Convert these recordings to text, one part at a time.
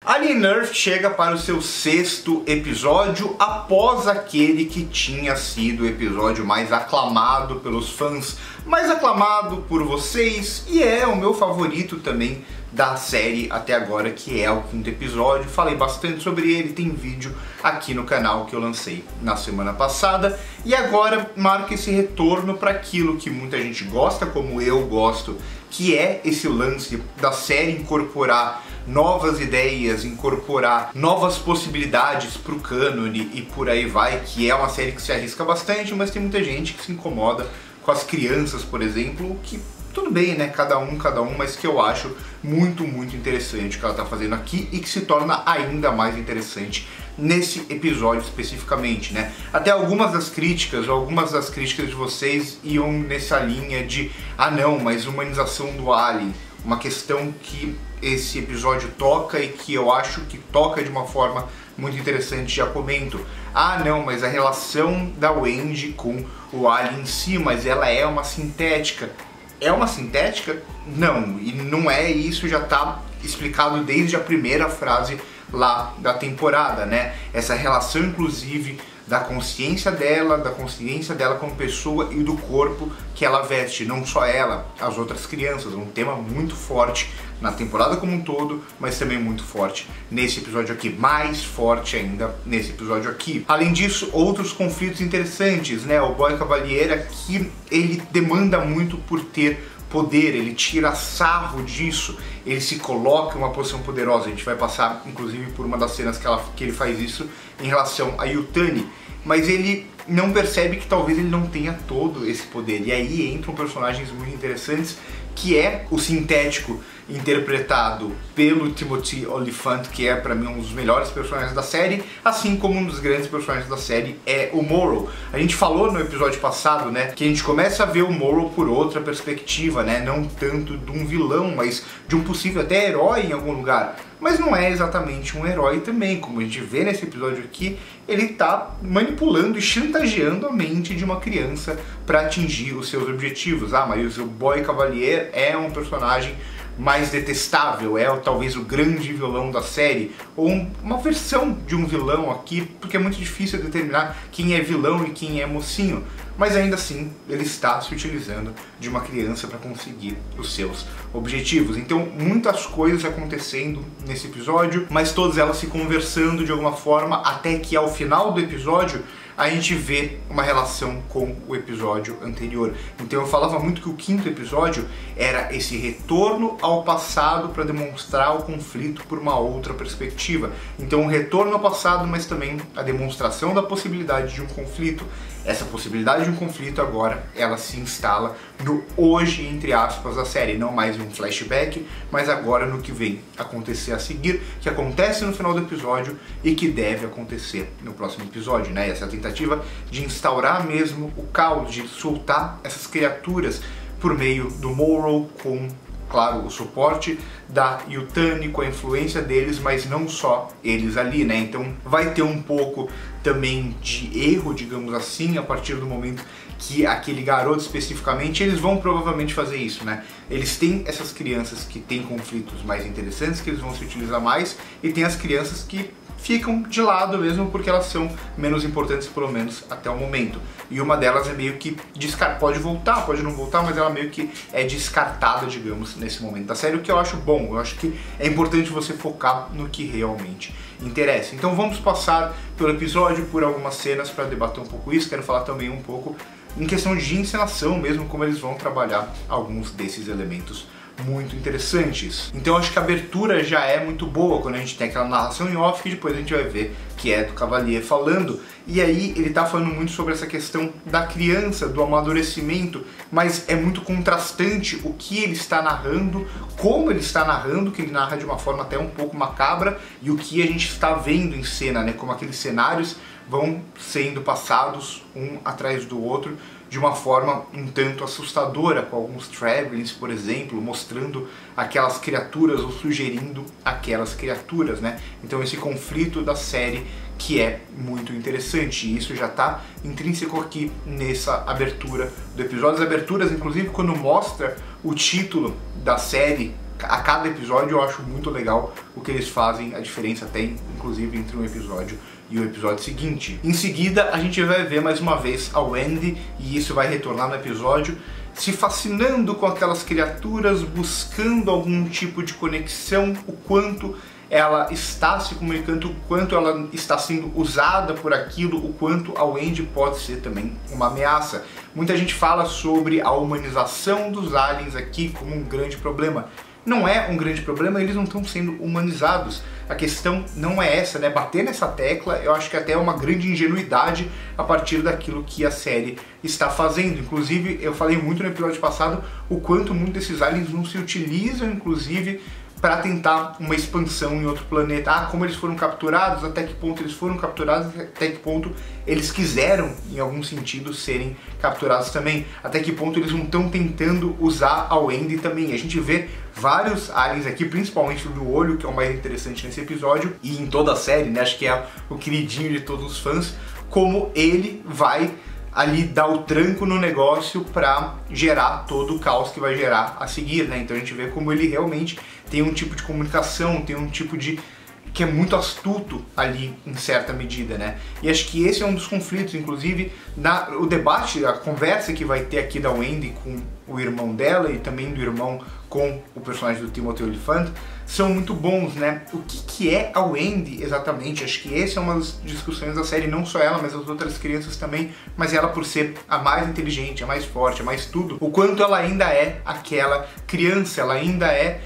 Alien Earth chega para o seu 6º episódio após aquele que tinha sido o episódio mais aclamado pelos fãs, mais aclamado por vocês, e é o meu favorito também da série até agora, que é o 5º episódio. Falei bastante sobre ele, tem vídeo aqui no canal que eu lancei na semana passada, e agora marca esse retorno para aquilo que muita gente gosta, como eu gosto, que é esse lance da série incorporar novas ideias, incorporar novas possibilidades pro cânone e por aí vai, que é uma série que se arrisca bastante, mas tem muita gente que se incomoda com as crianças, por exemplo, que tudo bem, né, cada um, mas que eu acho muito interessante o que ela tá fazendo aqui e que se torna ainda mais interessante nesse episódio especificamente, né. Até algumas das críticas de vocês iam nessa linha de, ah não, mas humanização do Alien, uma questão que esse episódio toca e que eu acho que toca de uma forma muito interessante, já comento. Ah não, mas a relação da Wendy com o Alien em si, mas ela é uma sintética. É uma sintética? Não, e não é, isso já tá explicado desde a primeira frase lá da temporada, né? Essa relação, inclusive, da consciência dela como pessoa e do corpo que ela veste, não só ela, as outras crianças. Um tema muito forte na temporada como um todo, mas também muito forte nesse episódio aqui, mais forte ainda nesse episódio aqui. Além disso, outros conflitos interessantes, né? O Boy Cavalier aqui, ele demanda muito por ter poder, ele tira sarro disso, ele se coloca em uma posição poderosa. A gente vai passar, inclusive, por uma das cenas que ele faz isso em relação a Yutani, mas ele não percebe que talvez ele não tenha todo esse poder, e aí entram personagens muito interessantes, que é o sintético interpretado pelo Timothy Olyphant, que é pra mim um dos melhores personagens da série, assim como um dos grandes personagens da série é o Morrow. A gente falou no episódio passado, né, que a gente começa a ver o Morrow por outra perspectiva, né, não tanto de um vilão, mas de um possível até herói em algum lugar. Mas não é exatamente um herói também, como a gente vê nesse episódio aqui, ele tá manipulando e chantageando a mente de uma criança para atingir os seus objetivos. Ah, mas o Boy Cavalier é um personagem mais detestável, é talvez o grande vilão da série, ou uma versão de um vilão aqui, porque é muito difícil determinar quem é vilão e quem é mocinho, mas ainda assim ele está se utilizando de uma criança para conseguir os seus objetivos. Então muitas coisas acontecendo nesse episódio, mas todas elas se conversando de alguma forma, até que ao final do episódio a gente vê uma relação com o episódio anterior. Então eu falava muito que o 5º episódio era esse retorno ao passado para demonstrar o conflito por uma outra perspectiva. Então um retorno ao passado, mas também a demonstração da possibilidade de um conflito. Essa possibilidade de um conflito agora, ela se instala no hoje, entre aspas, da série. Não mais um flashback, mas agora no que vem acontecer a seguir, que acontece no final do episódio e que deve acontecer no próximo episódio, né? Essa tentativa de instaurar mesmo o caos, de soltar essas criaturas por meio do Morrow, com, claro, o suporte da Yutani, com a influência deles, mas não só eles ali, né? Então vai ter um pouco também de erro, digamos assim, a partir do momento que aquele garoto especificamente, eles vão provavelmente fazer isso, né? Eles têm essas crianças que têm conflitos mais interessantes, que eles vão se utilizar mais, e tem as crianças que ficam de lado mesmo porque elas são menos importantes, pelo menos até o momento. E uma delas é meio que pode voltar, pode não voltar, mas ela meio que é descartada, digamos, nesse momento da série, o que eu acho bom. Eu acho que é importante você focar no que realmente interessa. Então vamos passar pelo episódio, por algumas cenas para debater um pouco isso. Quero falar também um pouco em questão de encenação mesmo, como eles vão trabalhar alguns desses elementos muito interessantes. Então acho que a abertura já é muito boa, quando a gente tem aquela narração em off, que depois a gente vai ver que é do Cavalier falando, e aí ele tá falando muito sobre essa questão da criança, do amadurecimento, mas é muito contrastante o que ele está narrando, como ele está narrando, que ele narra de uma forma até um pouco macabra, e o que a gente está vendo em cena, né, como aqueles cenários vão sendo passados um atrás do outro, de uma forma um tanto assustadora, com alguns travelings, por exemplo, mostrando aquelas criaturas ou sugerindo aquelas criaturas, né? Então esse conflito da série que é muito interessante, e isso já está intrínseco aqui nessa abertura do episódio. As aberturas, inclusive, quando mostra o título da série a cada episódio eu acho muito legal o que eles fazem, a diferença tem, inclusive, entre um episódio e o episódio seguinte. Em seguida, a gente vai ver mais uma vez a Wendy, e isso vai retornar no episódio, se fascinando com aquelas criaturas, buscando algum tipo de conexão, o quanto ela está se comunicando, o quanto ela está sendo usada por aquilo, o quanto a Wendy pode ser também uma ameaça. Muita gente fala sobre a humanização dos aliens aqui como um grande problema. Não é um grande problema, eles não estão sendo humanizados. A questão não é essa, né? Bater nessa tecla, eu acho que até é uma grande ingenuidade a partir daquilo que a série está fazendo. Inclusive, eu falei muito no episódio passado o quanto muitos desses aliens não se utilizam, inclusive, para tentar uma expansão em outro planeta. Ah, como eles foram capturados, até que ponto eles foram capturados, até que ponto eles quiseram, em algum sentido, serem capturados também. Até que ponto eles não estão tentando usar a Wendy também. A gente vê vários aliens aqui, principalmente do olho, que é o mais interessante nesse episódio, e em toda a série, né? Acho que é o queridinho de todos os fãs, como ele vai ali dar o tranco no negócio para gerar todo o caos que vai gerar a seguir, né? Então a gente vê como ele realmente tem um tipo de comunicação, tem um tipo de que é muito astuto ali em certa medida, né? E acho que esse é um dos conflitos, inclusive o debate, a conversa que vai ter aqui da Wendy com o irmão dela e também do irmão com o personagem do Timothy Olyphant são muito bons, né? O que é a Wendy exatamente? Acho que essa é uma das discussões da série, não só ela, mas as outras crianças também, mas ela por ser a mais inteligente, a mais forte, a mais tudo, o quanto ela ainda é aquela criança, ela ainda é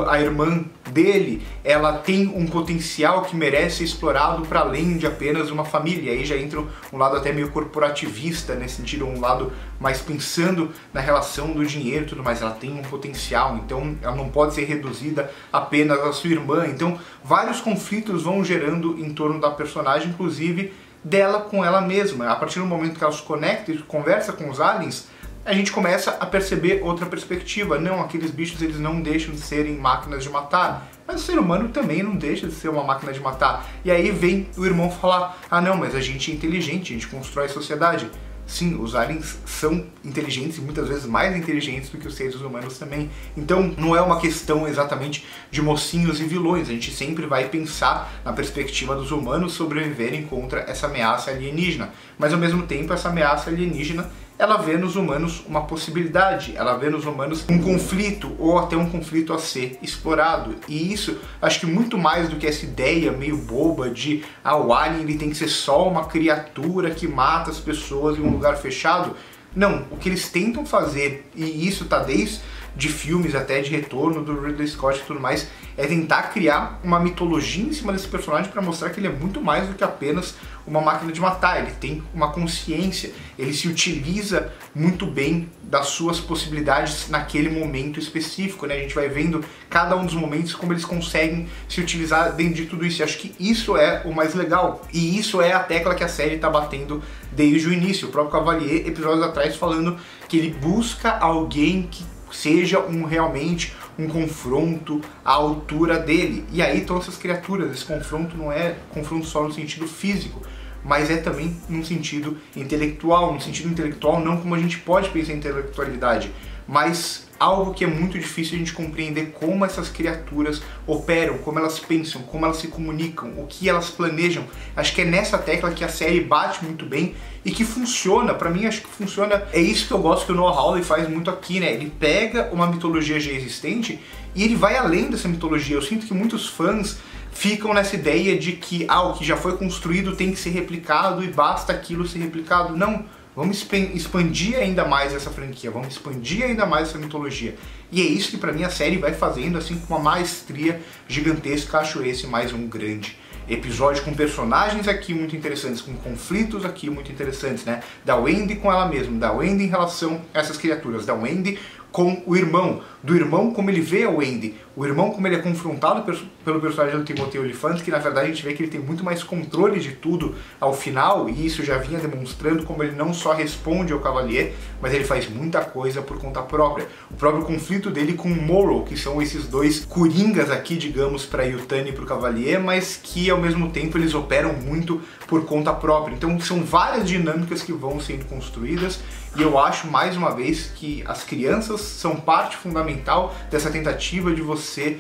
a irmã dele, ela tem um potencial que merece ser explorado para além de apenas uma família. Aí já entra um lado até meio corporativista, nesse sentido, um lado mais pensando na relação do dinheiro e tudo mais. Ela tem um potencial, então ela não pode ser reduzida apenas à sua irmã. Então vários conflitos vão gerando em torno da personagem, inclusive dela com ela mesma. A partir do momento que ela se conecta e conversa com os aliens, a gente começa a perceber outra perspectiva. Não, aqueles bichos eles não deixam de serem máquinas de matar, mas o ser humano também não deixa de ser uma máquina de matar. E aí vem o irmão falar, ah não, mas a gente é inteligente, a gente constrói sociedade. Sim, os aliens são inteligentes e muitas vezes mais inteligentes do que os seres humanos também. Então não é uma questão exatamente de mocinhos e vilões, a gente sempre vai pensar na perspectiva dos humanos sobreviverem contra essa ameaça alienígena. Mas ao mesmo tempo essa ameaça alienígena, ela vê nos humanos uma possibilidade, ela vê nos humanos um conflito ou até um conflito a ser explorado. E isso, acho que muito mais do que essa ideia meio boba de o alien ele tem que ser só uma criatura que mata as pessoas em um lugar fechado. Não, o que eles tentam fazer, e isso tá desde de filmes até de retorno do Ridley Scott e tudo mais, é tentar criar uma mitologia em cima desse personagem para mostrar que ele é muito mais do que apenas uma máquina de matar. Ele tem uma consciência, ele se utiliza muito bem das suas possibilidades naquele momento específico, né? A gente vai vendo cada um dos momentos como eles conseguem se utilizar dentro de tudo isso. Eu acho que isso é o mais legal, e isso é a tecla que a série está batendo desde o início. O próprio Cavalier, episódios atrás, falando que ele busca alguém que seja realmente um confronto à altura dele. E aí estão essas criaturas. Esse confronto não é confronto só no sentido físico, mas é também num sentido intelectual. No sentido intelectual não como a gente pode pensar em intelectualidade, mas algo que é muito difícil a gente compreender, como essas criaturas operam, como elas pensam, como elas se comunicam, o que elas planejam. Acho que é nessa tecla que a série bate muito bem e que funciona. Pra mim, acho que funciona. É isso que eu gosto que o Noah Hawley faz muito aqui, né? Ele pega uma mitologia já existente e ele vai além dessa mitologia. Eu sinto que muitos fãs ficam nessa ideia de que o que já foi construído tem que ser replicado e basta aquilo ser replicado. Não. Vamos expandir ainda mais essa franquia, vamos expandir ainda mais essa mitologia. E é isso que pra mim a série vai fazendo, assim, com uma maestria gigantesca. Acho esse mais um grande episódio, com personagens aqui muito interessantes, com conflitos aqui muito interessantes, né? Da Wendy com ela mesma, da Wendy em relação a essas criaturas, da Wendy com o irmão, do irmão como ele vê a Wendy, o irmão como ele é confrontado pelo personagem do Timothy Olyphant, que na verdade a gente vê que ele tem muito mais controle de tudo ao final, e isso já vinha demonstrando como ele não só responde ao Cavalier, mas ele faz muita coisa por conta própria. O próprio conflito dele com o Morrow, que são esses dois coringas aqui, digamos, para Yutani e para o Cavalier, mas que ao mesmo tempo eles operam muito por conta própria. Então são várias dinâmicas que vão sendo construídas, e eu acho mais uma vez que as crianças são parte fundamental fundamental dessa tentativa de você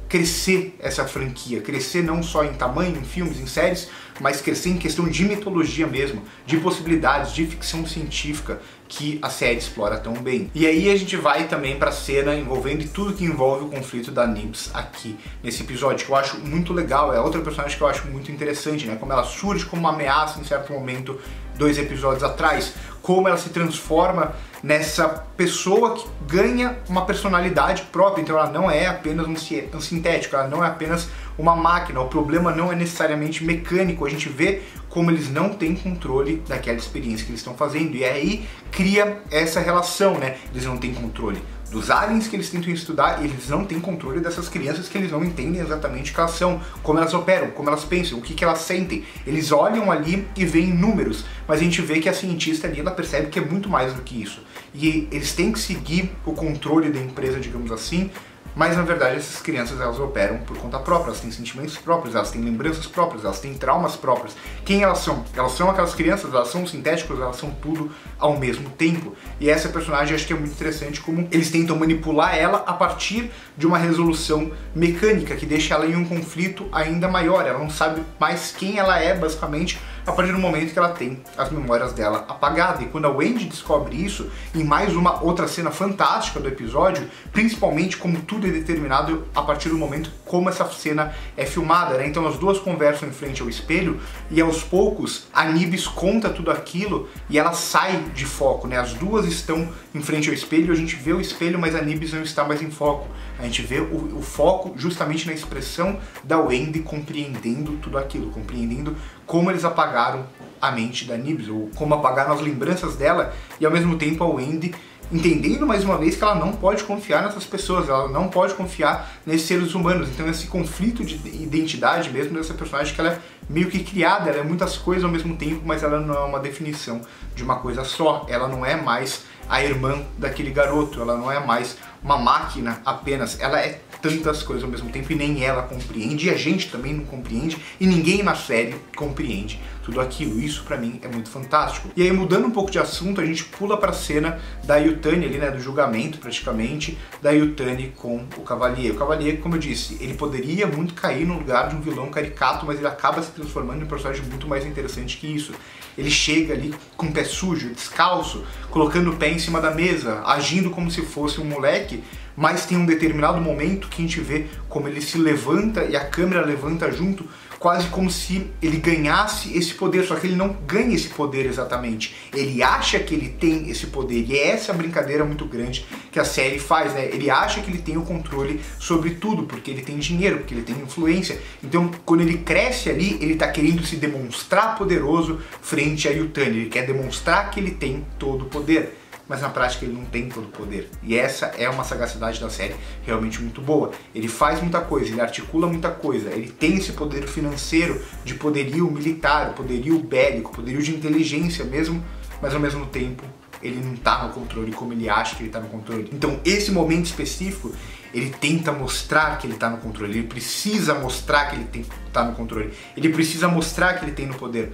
crescer essa franquia, crescer não só em tamanho, em filmes, em séries, mas crescer em questão de mitologia mesmo, de possibilidades, de ficção científica que a série explora tão bem. E aí a gente vai também pra cena envolvendo tudo que envolve o conflito da Nibs aqui nesse episódio, que eu acho muito legal, é outra personagem que eu acho muito interessante, né? Como ela surge como uma ameaça em certo momento, 2 episódios atrás, como ela se transforma nessa pessoa que ganha uma personalidade própria, então ela não é apenas um sintético, ela não é apenas uma máquina, o problema não é necessariamente mecânico, a gente vê como eles não têm controle daquela experiência que eles estão fazendo, e aí cria essa relação, né? Eles não têm controle dos aliens que eles tentam estudar, e eles não têm controle dessas crianças que eles não entendem exatamente o que elas são, como elas operam, como elas pensam, o que elas sentem. Eles olham ali e veem números, mas a gente vê que a cientista ali, ela percebe que é muito mais do que isso. E eles têm que seguir o controle da empresa, digamos assim, mas na verdade essas crianças, elas operam por conta própria, elas têm sentimentos próprios, elas têm lembranças próprias, elas têm traumas próprios. Quem elas são? Elas são aquelas crianças, elas são sintéticos, elas são tudo ao mesmo tempo. E essa personagem, acho que é muito interessante como eles tentam manipular ela a partir de uma resolução mecânica que deixa ela em um conflito ainda maior. Ela não sabe mais quem ela é, basicamente, a partir do momento que ela tem as memórias dela apagadas. E quando a Wendy descobre isso, em mais uma outra cena fantástica do episódio, principalmente como tudo é determinado a partir do momento como essa cena é filmada, né? Então as duas conversam em frente ao espelho e aos poucos a Nibs conta tudo aquilo e ela sai de foco, né? As duas estão em frente ao espelho, a gente vê o espelho, mas a Nibs não está mais em foco. A gente vê o foco justamente na expressão da Wendy compreendendo tudo aquilo, compreendendo como eles apagaram a mente da Nibs, ou como apagaram as lembranças dela, e ao mesmo tempo a Wendy entendendo mais uma vez que ela não pode confiar nessas pessoas, ela não pode confiar nesses seres humanos. Então esse conflito de identidade mesmo dessa personagem, que ela é meio que criada, ela é muitas coisas ao mesmo tempo, mas ela não é uma definição de uma coisa só. Ela não é mais a irmã daquele garoto, ela não é mais uma máquina apenas, ela é tantas coisas ao mesmo tempo e nem ela compreende, e a gente também não compreende, e ninguém na série compreende tudo aquilo. Isso pra mim é muito fantástico. E aí, mudando um pouco de assunto, a gente pula pra cena da Yutani ali, né, do julgamento praticamente, da Yutani com o Cavalier. O Cavalier, como eu disse, ele poderia muito cair no lugar de um vilão caricato, mas ele acaba se transformando em um personagem muito mais interessante que isso. Ele chega ali com o pé sujo, descalço, colocando o pé em cima da mesa, agindo como se fosse um moleque, mas tem um determinado momento que a gente vê como ele se levanta e a câmera levanta junto, quase como se ele ganhasse esse poder, só que ele não ganha esse poder exatamente. Ele acha que ele tem esse poder, e é essa brincadeira muito grande que a série faz, né? Ele acha que ele tem o controle sobre tudo, porque ele tem dinheiro, porque ele tem influência. Então, quando ele cresce ali, ele tá querendo se demonstrar poderoso frente a Yutani. Ele quer demonstrar que ele tem todo o poder, mas na prática ele não tem todo o poder. E essa é uma sagacidade da série realmente muito boa. Ele faz muita coisa, ele articula muita coisa, ele tem esse poder financeiro, de poderio militar, poderio bélico, poderio de inteligência mesmo, mas ao mesmo tempo ele não tá no controle como ele acha que ele tá no controle. Então esse momento específico, ele tenta mostrar que ele tá no controle, ele precisa mostrar que ele tá no controle, ele precisa mostrar que ele tem no poder.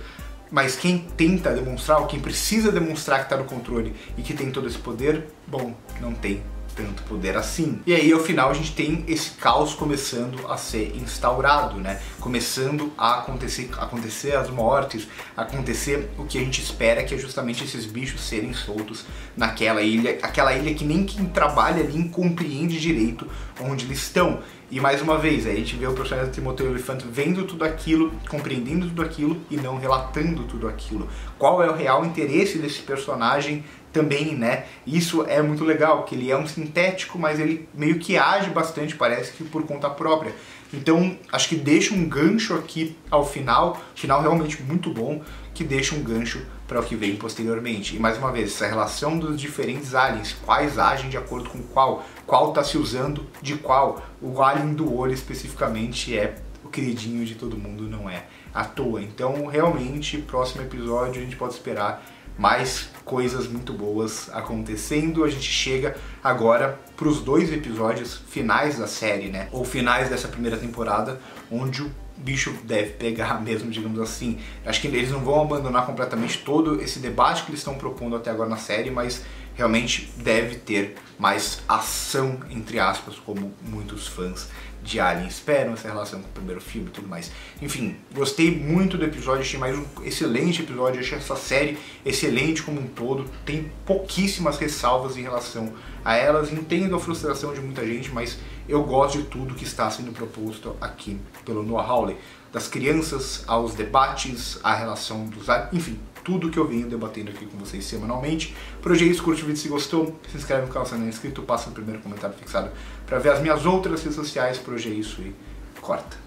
Mas quem tenta demonstrar, ou quem precisa demonstrar que está no controle e que tem todo esse poder, bom, não tem tanto poder assim. E aí, ao final, a gente tem esse caos começando a ser instaurado, né? Começando a acontecer as mortes, acontecer o que a gente espera, que é justamente esses bichos serem soltos naquela ilha, aquela ilha que nem quem trabalha ali compreende direito onde eles estão. E mais uma vez, a gente vê o personagem do Timothy Olyphant vendo tudo aquilo, compreendendo tudo aquilo e não relatando tudo aquilo. Qual é o real interesse desse personagem também, né? Isso é muito legal, que ele é um sintético, mas ele meio que age bastante, parece que por conta própria. Então, acho que deixa um gancho aqui ao final realmente muito bom, que deixa um gancho para o que vem posteriormente. E mais uma vez, essa relação dos diferentes aliens, quais agem de acordo com qual está se usando de qual. O alien do olho especificamente é o queridinho de todo mundo, não é à toa. Então, realmente, próximo episódio a gente pode esperar mais coisas muito boas acontecendo. A gente chega agora para os 2 episódios finais da série, né? Ou finais dessa primeira temporada, onde o bicho deve pegar mesmo, digamos assim. Acho que eles não vão abandonar completamente todo esse debate que eles estão propondo até agora na série, mas realmente deve ter mais ação, entre aspas, como muitos fãs de Alien esperam, essa relação com o primeiro filme e tudo mais. Enfim, gostei muito do episódio, achei mais um excelente episódio, achei essa série excelente como um todo, tem pouquíssimas ressalvas em relação a elas, entendo a frustração de muita gente, mas eu gosto de tudo que está sendo proposto aqui pelo Noah Hawley, das crianças aos debates, a relação dos... enfim, tudo que eu venho debatendo aqui com vocês semanalmente. Por hoje é isso, curte o vídeo se gostou, se inscreve no canal se não é inscrito, passa no primeiro comentário fixado para ver as minhas outras redes sociais. Por hoje é isso e corta.